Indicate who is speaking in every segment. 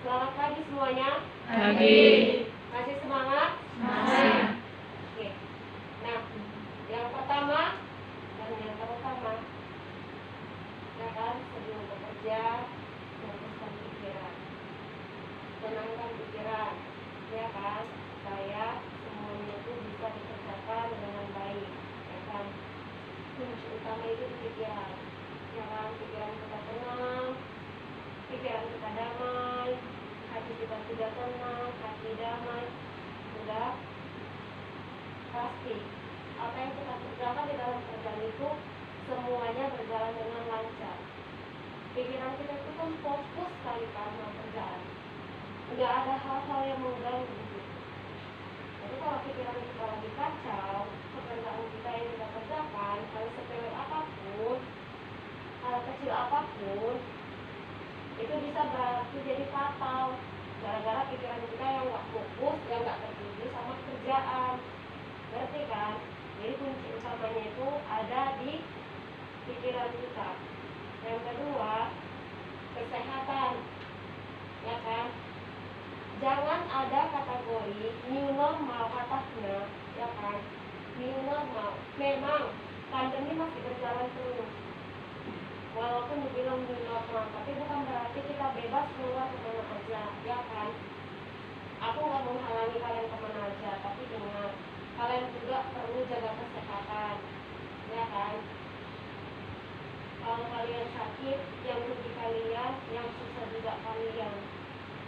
Speaker 1: Selamat pagi semuanya.
Speaker 2: Pagi.
Speaker 1: Masih semangat?
Speaker 2: Masih.
Speaker 1: Oke. Nah, yang pertama dan yang terutama, ya kan, sebelum bekerja, fokuskan pikiran, tenangkan pikiran, ya kan, supaya semuanya itu bisa dikerjakan dengan baik, ya kan. Kunci utama itu di pikiran, ya kan, pikiran kita tenang, pikiran kita damai, hati kita sudah tenang, hati damai, sudah pasti apa yang kita kerjakan di dalam kerjaan itu semuanya berjalan dengan lancar. Pikiran kita itu kan fokus sekali karena kerjaan, nggak ada hal-hal yang mengganggu gitu. Jadi kalau pikiran kita lagi kacau, pekerjaan kita yang kita kerjakan, hal sepele apapun, hal kecil apapun, itu bisa berarti jadi fatal gara-gara pikiran kita yang nggak fokus, yang nggak tertuju sama kerjaan. Ngerti kan? Jadi kunci utamanya itu ada di pikiran kita. Yang kedua, kesehatan, ya kan? Jangan ada kategori new normal katanya, ya kan? New normal. Memang pandemi masih berjalan terus. Walaupun dibilang new normal, tapi bukan berarti kita bebas keluar kemana aja, ya kan? Aku nggak menghalangi kalian kemana aja, tapi ingat, kalian juga perlu jaga kesehatan, ya kan? Kalau kalian sakit, yang rugi kalian, yang susah juga kalian.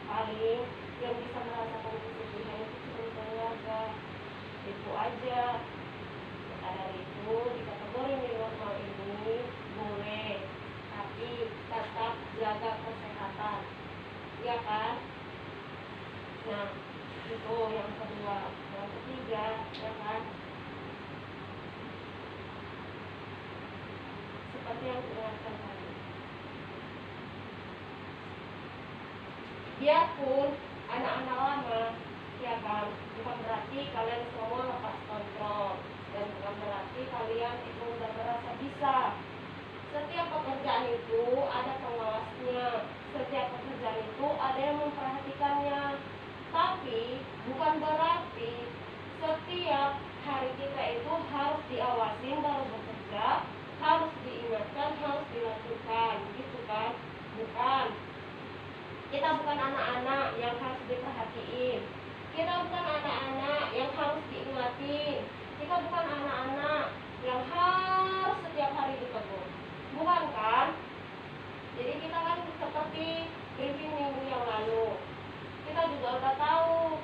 Speaker 1: Paling yang bisa merasakan kesedihan itu cuma keluarga, itu aja. Maka dari itu, di kategori new normal ini boleh, tapi tetap jaga kesehatan, ya kan? Nah, itu yang kedua. Yang ketiga, ya kan, seperti yang diingatkan tadi, biarpun anak-anak lama, ya kan, bukan berarti kalian semua lepas kontrol, dan bukan berarti kalian itu udah merasa bisa. Setiap pekerjaan itu ada pengawasnya, setiap pekerjaan itu ada yang memperhatikannya. Tapi bukan berarti setiap hari kita itu harus diawasin baru bekerja, harus diingatkan, harus dilakukan, gitu kan? Bukan. Kita bukan anak-anak yang harus diperhatiin. Kita bukan anak-anak yang harus diingatin. Kita bukan anak-anak yang harus setiap hari ditegur. Bukan kan? Jadi kita kan seperti briefing minggu yang lalu, kita juga udah tahu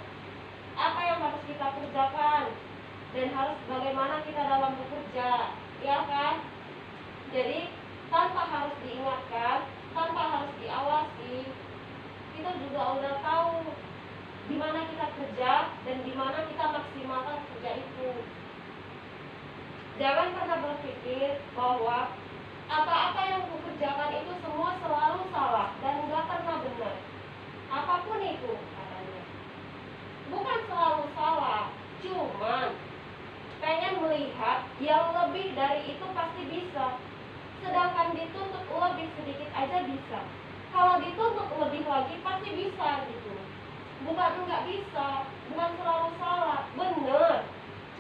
Speaker 1: apa yang harus kita kerjakan dan harus bagaimana kita dalam bekerja, ya kan? Jadi tanpa harus diingatkan, tanpa harus diawasi, kita juga udah tahu di mana kita kerja dan di mana kita maksimalkan kerja itu. Jangan pernah berpikir bahwa apa-apa yang kukerjakan itu semua selalu salah dan nggak pernah benar. Apapun itu katanya, bukan selalu salah, cuman pengen melihat yang lebih dari itu pasti bisa. Sedangkan dituntut lebih sedikit aja bisa. Kalau dituntut lebih lagi pasti bisa gitu. Bukan enggak bisa, bukan selalu salah, bener.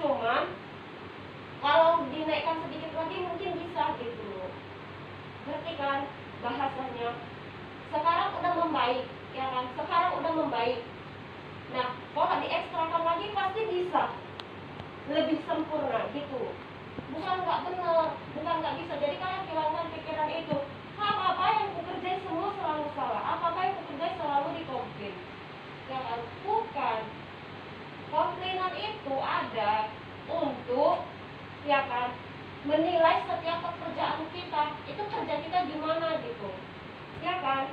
Speaker 1: Cuman kalau dinaikkan sedikit lagi mungkin bisa gitu. Ngerti kan bahasanya? Sekarang udah membaik, ya kan? Sekarang udah membaik. Nah, kalau diekstrakan lagi pasti bisa lebih sempurna gitu. Bukan nggak benar, bukan nggak bisa. Jadi kalian hilangkan pikiran itu. Apa-apa yang kukerjain semua selalu salah. Apa-apa yang kukerjain selalu dikomplain. Ya kan? Bukan. Komplainan itu ada untuk, ya kan, menilai setiap pekerjaan kita. Itu kerja kita gimana gitu, ya kan?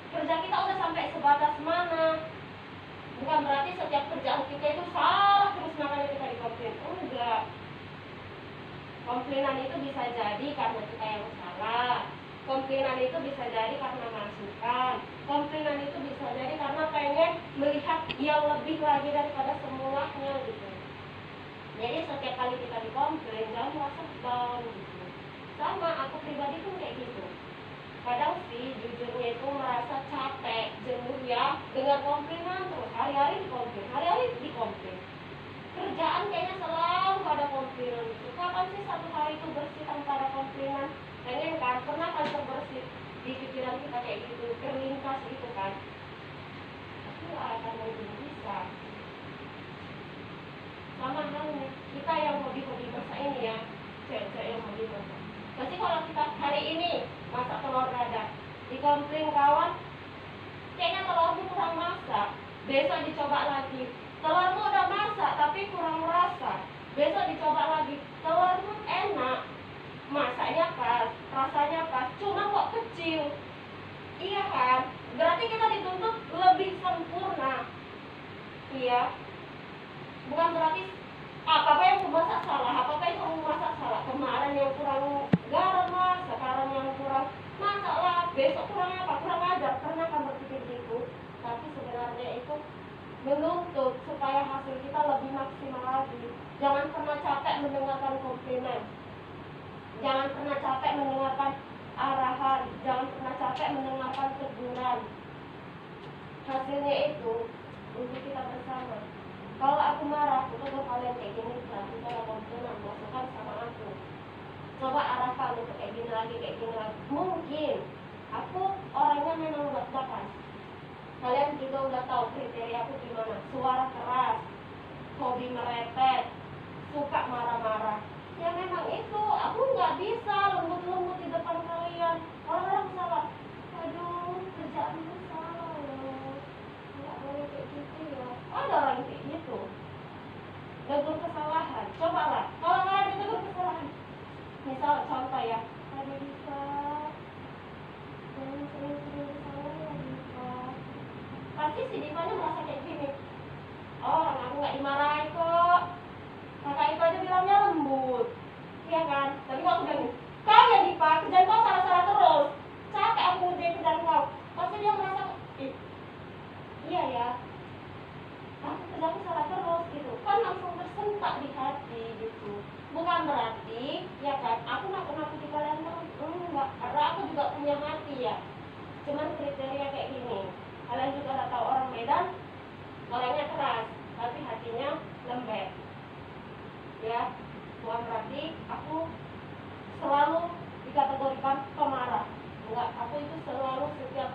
Speaker 1: Kerja kita udah sampai sebatas mana? Bukan berarti setiap kerjaan kita itu salah terus makanya kita dikomplain. Enggak. Komplainan itu bisa jadi karena kita yang salah. Komplainan itu bisa jadi karena masukan. Komplainan itu bisa jadi karena pengen melihat yang lebih lagi daripada semuanya gitu. Jadi setiap kali kita dikomplain jangan merasa down gitu. Sama aku pribadi pun kayak gitu. Kadang sih jujurnya itu merasa capek, jenuh ya, kerjaan kayaknya selalu ada komplainan itu. Kapan sih satu hari itu bersih tanpa ada komplainan? Pengen kan? Pernah kan terbersih di pikiran kita kayak gitu, terlintas gitu kan? Tapi nggak akan mungkin bisa. Sama halnya kita yang hobi-hobi masak ini ya, cewek-cewek yang hobi masak. Pasti kalau kita hari ini masak telur dadar, dikomplain kawan, kayaknya telurmu kurang masak. Besok dicoba lagi, telurmu udah masak tapi kurang rasa. Besok dicoba lagi, telurmu enak, masaknya pas, rasanya pas, cuma kok kecil. Iya kan? Berarti kita dituntut lebih sempurna. Iya. Bukan berarti apa yang aku masak salah, apa yang kamu masak salah. Kemarin yang kurang garam lah, sekarang yang kurang masak lah, besok kurang apa, kurang ajar. Karena kan berpikir gitu. Tapi sebenarnya itu menuntut supaya hasil kita lebih maksimal lagi. Jangan pernah capek mendengarkan komplimen. Jangan pernah capek mendengarkan arahan. Jangan pernah capek mendengarkan teguran. Hasilnya itu untuk kita bersama. Kalau aku marah, aku tegur kalian kayak gini, nanti kalau komplainan masukkan sama aku. Coba arahkan untuk kayak gini lagi, kayak gini lagi. Mungkin aku orangnya memang belak-belakan. Kalian juga udah tahu kriteria aku gimana. Suara keras, hobi merepet, suka marah-marah. Ya memang itu, aku nggak bisa lembut-lembut di depan kalian. Orang-orang salah, aduh kerjaanmu salah loh, nggak boleh kayak gitu ya. Ada orang kayak gitu, tegur kesalahan. Cobalah, kalau nggak ada tegur kesalahan, misal contoh ya, ada bisa jangan sering-sering kesalahan ya bisa. Pasti si Divanya merasa kayak gini, oh orang aku nggak dimarahin kok, kakak itu aja bilangnya lembut, iya kan? Tapi kalau aku bilang, kau ya Diva, kerjaan kau salah-salah terus, capek aku ngerjain kerjaan kau. Pasti dia merasa, iya ya, aku kerjaku salah terus gitu, kan langsung tersentak di hati gitu. Bukan berarti, ya kan, aku nakut-nakuti kalian enggak, karena aku juga punya hati ya. Cuman kriteria kayak gini, kalian juga udah tahu orang Medan, orangnya keras, tapi hatinya lembek. Ya, bukan berarti aku selalu dikategorikan pemarah. Enggak, aku itu selalu setiap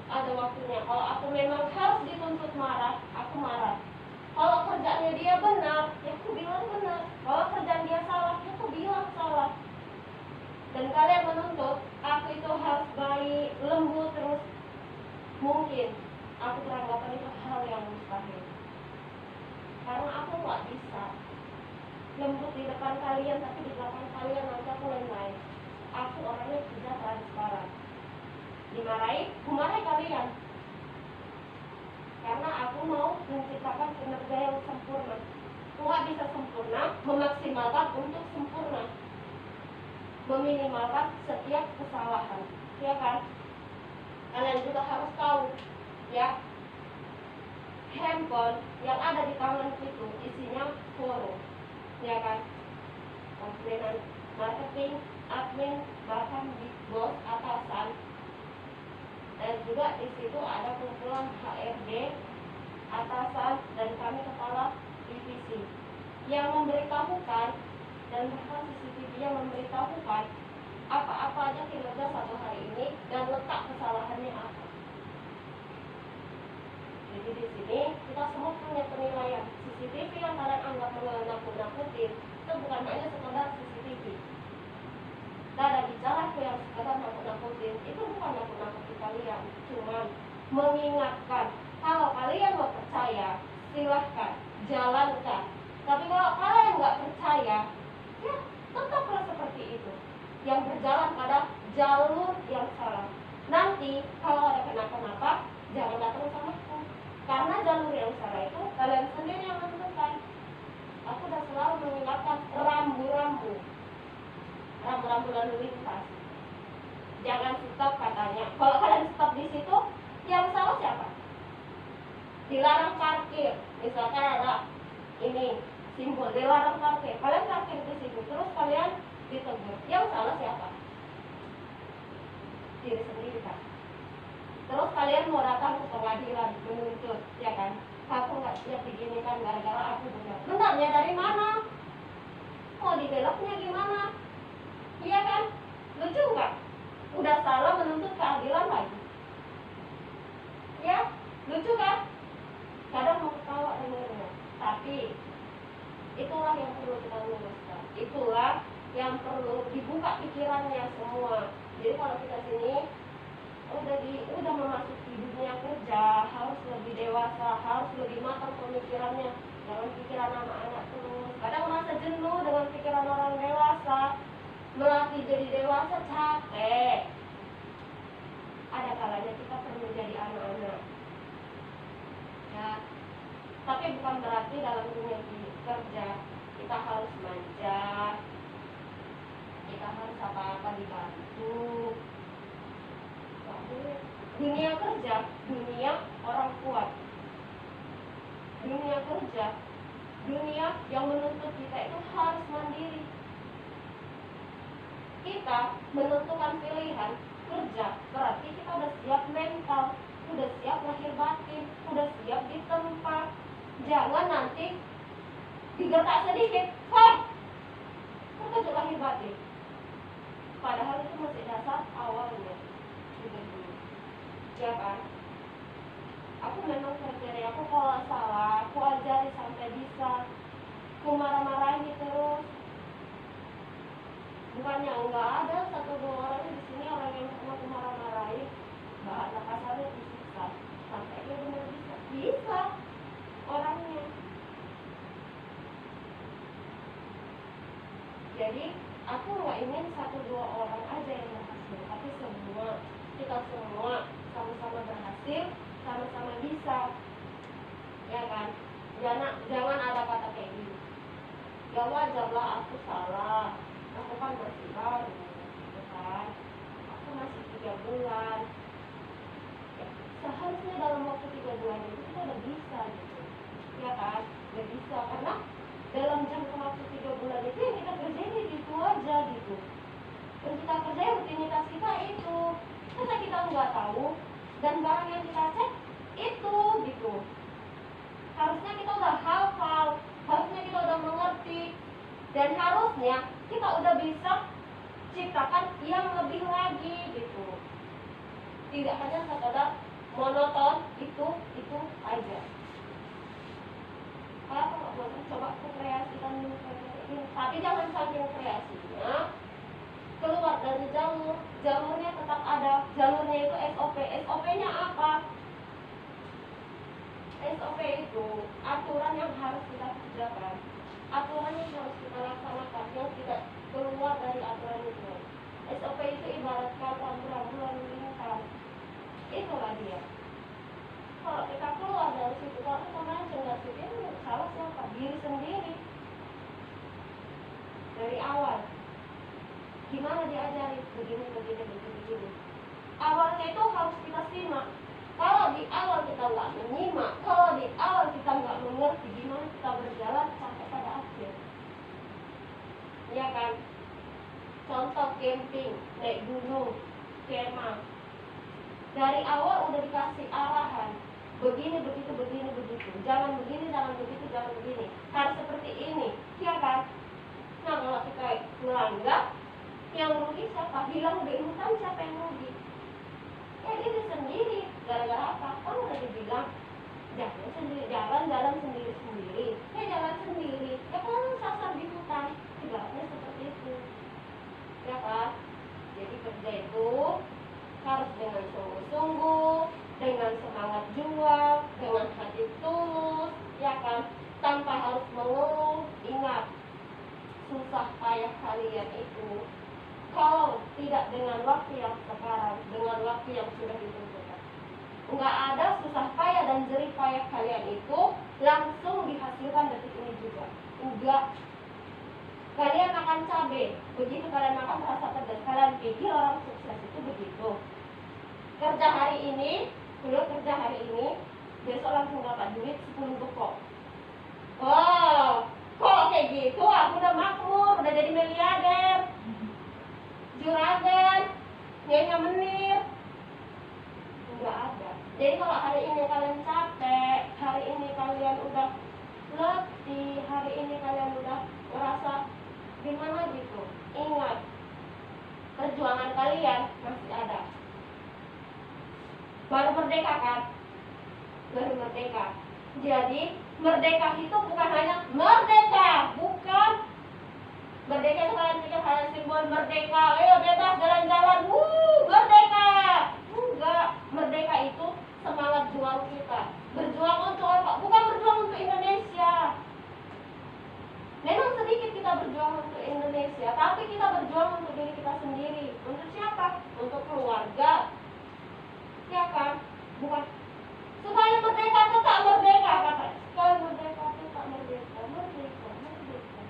Speaker 1: ada waktunya. Kalau aku memang harus dituntut marah, aku marah. Kalau kerjaannya dia benar, ya aku bilang benar. Kalau kerjaan dia salah, ya aku bilang salah. Dan kalian menuntut aku itu harus baik, lembut terus. Mungkin aku beranggapan itu hal yang mustahil. Karena aku nggak bisa lembut di depan kalian, tapi di belakang kalian nanti aku lain-lain. Aku orangnya tidak transparan. Dimarahi, kumarahi kalian. Karena aku mau menciptakan kinerja yang sempurna. Nggak bisa sempurna, memaksimalkan untuk sempurna. Meminimalkan setiap kesalahan. Ya kan? Kalian juga harus tahu, ya, handphone yang ada di tangan itu isinya forum, ya kan? Komplainan marketing, admin, bahkan big boss, atasan. Dan juga di situ ada kumpulan HRD, atasan, dan kami kepala divisi yang memberitahukan, dan bahkan CCTV yang memberitahukan apa-apa aja kinerja satu hari ini dan letak kesalahannya apa. Jadi di sini kita semua punya penilaian. CCTV yang kalian anggap menakut-nakutin itu bukan hanya sekedar CCTV. Dan ada bicara yang sekedar nakut-nakutin, itu bukan nakut-nakuti kalian, cuman mengingatkan. Kalau kalian mau percaya, silahkan jalankan. Tapi kalau kalian nggak percaya, ya tetaplah seperti itu, yang berjalan pada jalur yang salah. Nanti kalau ada kenapa-napa, jangan datang sama aku, karena jalur yang salah itu kalian sendiri yang menentukan. Aku udah selalu mengingatkan rambu-rambu lalu lintas. Jangan stop katanya. Kalau kalian stop di situ, yang salah siapa? Dilarang parkir. Misalkan ada ini simbol dilarang parkir. Kalian parkir di situ, terus kalian ditegur. Yang salah siapa? Diri sendiri kan. Terus kalian mau datang ke pengadilan menuntut, ya kan? Aku nggak siap diginikan gara-gara aku benar. Benarnya dari mana? Mau dibeloknya gimana? Iya kan? Lucu nggak? Udah salah menuntut keadilan lagi. Ya, lucu kan? Kadang mau ketawa dengarnya. Tapi itulah yang perlu kita luruskan. Itulah yang perlu dibuka pikirannya semua. Jadi kalau kita sini udah memasuki dunia kerja, harus lebih dewasa, harus lebih matang pemikirannya. Jangan pikiran anak-anak terus. Kadang merasa jenuh dengan pikiran orang dewasa. Melatih jadi dewasa capek. Ada kalanya kita perlu jadi anak-anak. Ya. Tapi bukan berarti dalam dunia kerja kita harus manja, kita harus apa-apa dibantu. Dunia kerja, dunia orang kuat. Dunia kerja, dunia yang menuntut kita itu harus mandiri. Kita menentukan pilihan kerja, berarti kita udah siap mental, udah siap lahir batin, udah siap di tempat. Jangan nanti digertak sedikit, terkejut lahir batin. Padahal itu masih dasar awalnya. Ya kan? Aku memang kerja, aku kalau salah, aku ajari sampai bisa. Aku marah-marahin terus. Bukannya enggak ada satu dua orang di sini orang yang pernah aku marah-marahin, bahasa kasarnya disiksa sampai dia benar bisa orangnya. Jadi aku nggak ingin satu dua orang aja yang berhasil, tapi kita semua sama-sama berhasil, sama-sama bisa, ya kan? Jangan ada kata kayak gini. Ya wajarlah aku salah, aku kan masih baru, gitu kan? Aku masih 3 bulan. Ya, seharusnya dalam waktu 3 bulan itu kita udah bisa, gitu, ya kan? Udah bisa karena dalam jangka waktu 3 bulan itu yang kita kerjain itu aja gitu. Dan kita kerjain rutinitas kita itu. Masa kita nggak tahu dan barang yang kita cek itu gitu. Harusnya kita udah hafal, harusnya kita udah mengerti, dan harusnya kita udah bisa ciptakan yang lebih lagi gitu. Tidak hanya sekadar monoton itu aja. Kalau coba aku kreasikan dulu ini. Tapi jangan saking kreasinya keluar dari jalurnya tetap ada. Jalurnya itu SOP. SOP-nya apa? SOP itu aturan yang harus kita kerjakan, aturan yang harus kita laksanakan, yang tidak keluar dari aturan itu. SOP itu ibaratkan rambu-rambu lalu lintas. Itulah dia. Kalau kita keluar dari situ, kalau kita mancing dari situ, salah siapa? Diri sendiri. Dari awal gimana diajari begini. Awalnya itu harus kita simak. Kalau di awal kita nggak menyimak, kalau di awal kita nggak mengerti gimana kita berjalan sampai pada akhir, ya kan? Contoh camping, naik gunung, kemah. Dari awal udah dikasih arahan, begini begitu, jangan begini, jangan begitu, jangan begini, harus seperti ini, ya kan? Nah kalau kita melanggar, yang rugi siapa? Hilang di hutan, siapa yang rugi? Ya diri sendiri. Gara-gara apa? Kan udah dibilang jalan sendiri, jalan sendiri. Ya jalan sendiri. Ya kan sasar di hutan. Ibaratnya seperti itu. Ya kan? Jadi kerja itu harus dengan sungguh-sungguh, dengan semangat juang, dengan hati tulus, ya kan? Tanpa harus mengeluh. Ingat, susah payah kalian itu kalau tidak dengan waktu yang sekarang, dengan waktu yang sudah ditentukan. Enggak ada susah payah dan jerih payah kalian itu langsung dihasilkan detik ini juga. Enggak. Kalian makan cabai, begitu kalian makan terasa pedas. Kalian pikir orang sukses itu begitu? Kerja hari ini, besok langsung dapat duit 10 bekok. Oh, kalau kayak gitu aku udah makmur, udah jadi miliarder. Juragan, nyonya menir, enggak ada. Jadi kalau hari ini kalian capek, hari ini kalian udah letih, hari ini kalian udah merasa gimana gitu, ingat perjuangan kalian masih ada. Baru merdeka kan? Baru merdeka. Jadi merdeka itu bukan hanya merdeka, bukan merdeka itu kalian pikir hanya simbol merdeka, ayo bebas jalan-jalan, merdeka. Enggak, merdeka itu semangat juang kita. Berjuang untuk apa? Bukan berjuang untuk Indonesia. Memang sedikit kita berjuang untuk Indonesia, tapi kita berjuang untuk diri kita sendiri. Untuk siapa? Untuk keluarga. Ya kan? Bukan supaya merdeka tetap merdeka, kata. Supaya merdeka tetap merdeka, merdeka, merdeka.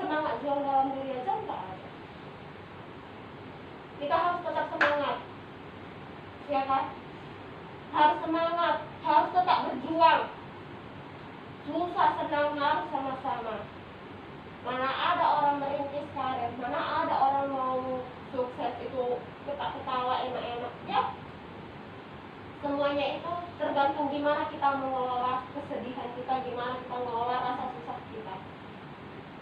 Speaker 1: Semangat juang dalam diri aja enggak ada. Kita harus tetap semangat. Ya kan? Harus semangat, harus tetap berjuang. Susah senang harus sama-sama. Mana ada orang merintis karir, mana ada orang mau sukses itu ketawa enak-enak. Ya, semuanya itu tergantung gimana kita mengelola kesedihan kita, gimana kita mengelola rasa susah kita.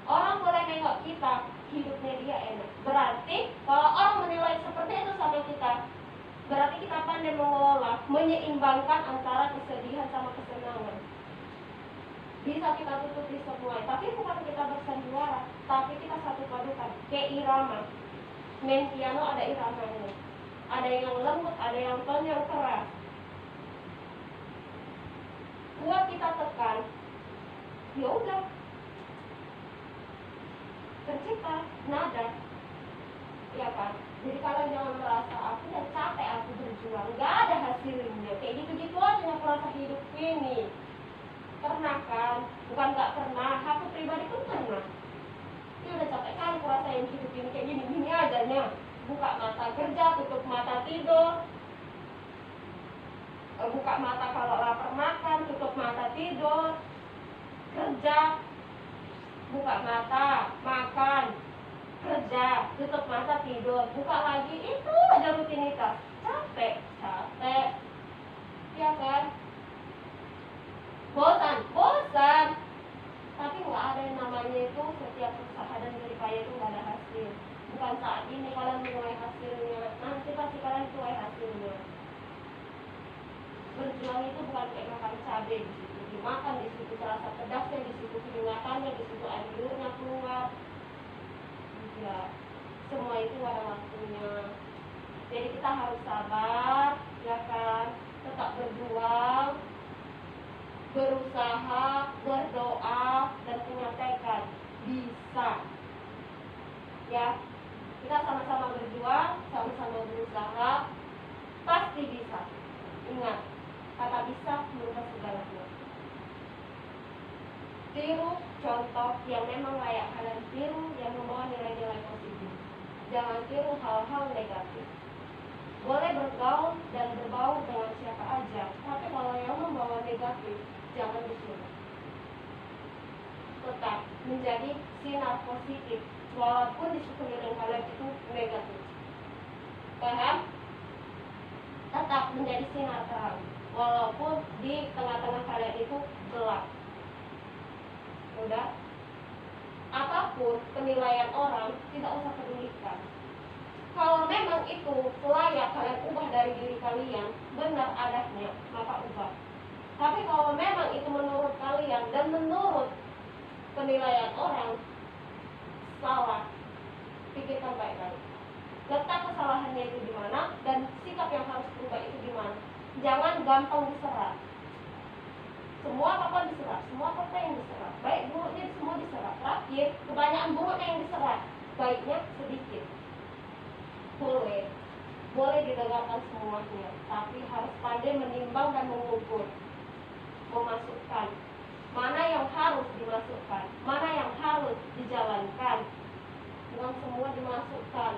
Speaker 1: Orang boleh nengok kita, hidupnya dia enak. Berarti kalau orang menilai seperti itu sama kita, berarti kita pandai mengelola, menyeimbangkan antara kesedihan sama kesenangan. Bisa kita tutupi semua, tapi bukan kita bersandiwara, tapi kita satu padukan, kayak irama. Main piano ada iramanya, ada yang lembut, ada yang tone yang keras. Buat kita tekan, ya udah, tercipta nada, ya kan? Jadi kalian jangan merasa aku udah capek, aku berjuang, nggak ada hasilnya, kayak gitu-gitu aja yang merasa hidup ini. Pernah kan? Bukan nggak pernah, aku pribadi pun pernah. Ini udah capek kali aku rasain hidup ini kayak gini-gini aja nya. Buka mata kerja, tutup mata tidur. Buka mata kalau lapar makan, tutup mata tidur. Kerja, buka mata, makan, kerja, tutup mata tidur. Buka lagi, itu aja rutinitas. Capek, ya kan? Bosan. Tapi nggak ada yang namanya itu setiap usaha dan jeripaya itu nggak ada hasil. Bukan saat ini kalian menuai hasilnya, nanti pasti kalian tuai hasilnya. Berjuang itu bukan kayak makan cabai di situ, dimakan di situ terasa pedasnya, di situ keringatannya, di situ air liurnya keluar. Ya, semua itu ada waktunya. Jadi kita harus sabar, ya kan? Tetap berjuang, berusaha, berdoa, dan punya tekad. Bisa. Ya, kita sama-sama berjuang, sama-sama berusaha, pasti bisa. Ingat, kata bisa merubah segalanya. Tiru contoh yang memang layak kalian tiru, yang membawa nilai-nilai positif. Jangan tiru hal-hal negatif. Boleh bergaul dan berbaur dengan siapa aja, tapi kalau yang membawa negatif, jangan disuruh. Tetap menjadi sinar positif, walaupun di sekeliling kalian itu negatif. Paham? Tetap menjadi sinar terang, walaupun di tengah-tengah kalian itu gelap. Udah? Apapun penilaian orang, tidak usah pedulikan. Kalau memang itu layak kalian ubah dari diri kalian, benar adanya, maka ubah. Tapi kalau memang itu menurut kalian dan menurut penilaian orang, salah, pikirkan baik-baik. Letak kesalahannya itu di mana dan sikap yang harus berubah itu di mana. Jangan gampang diserang. Semua apa diserang, semua kata yang diserang, baik buruknya semua diserang. Terakhir, kebanyakan buruknya yang diserang, baiknya sedikit. Boleh didengarkan semuanya, tapi harus pandai menimbang dan mengukur, memasukkan mana yang harus dimasukkan, mana yang harus dijalankan. Bukan semua dimasukkan,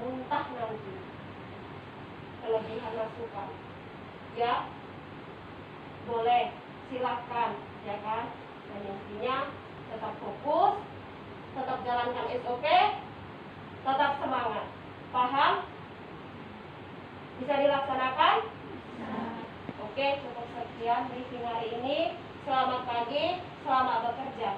Speaker 1: muntah nanti kelebihan masukan. Ya, boleh, silahkan, ya kan. Dan intinya tetap fokus, tetap jalankan SOP, tetap semangat. Paham? Bisa dilaksanakan? Oke. Oke, cukup sekian briefing hari ini. Selamat pagi, selamat bekerja.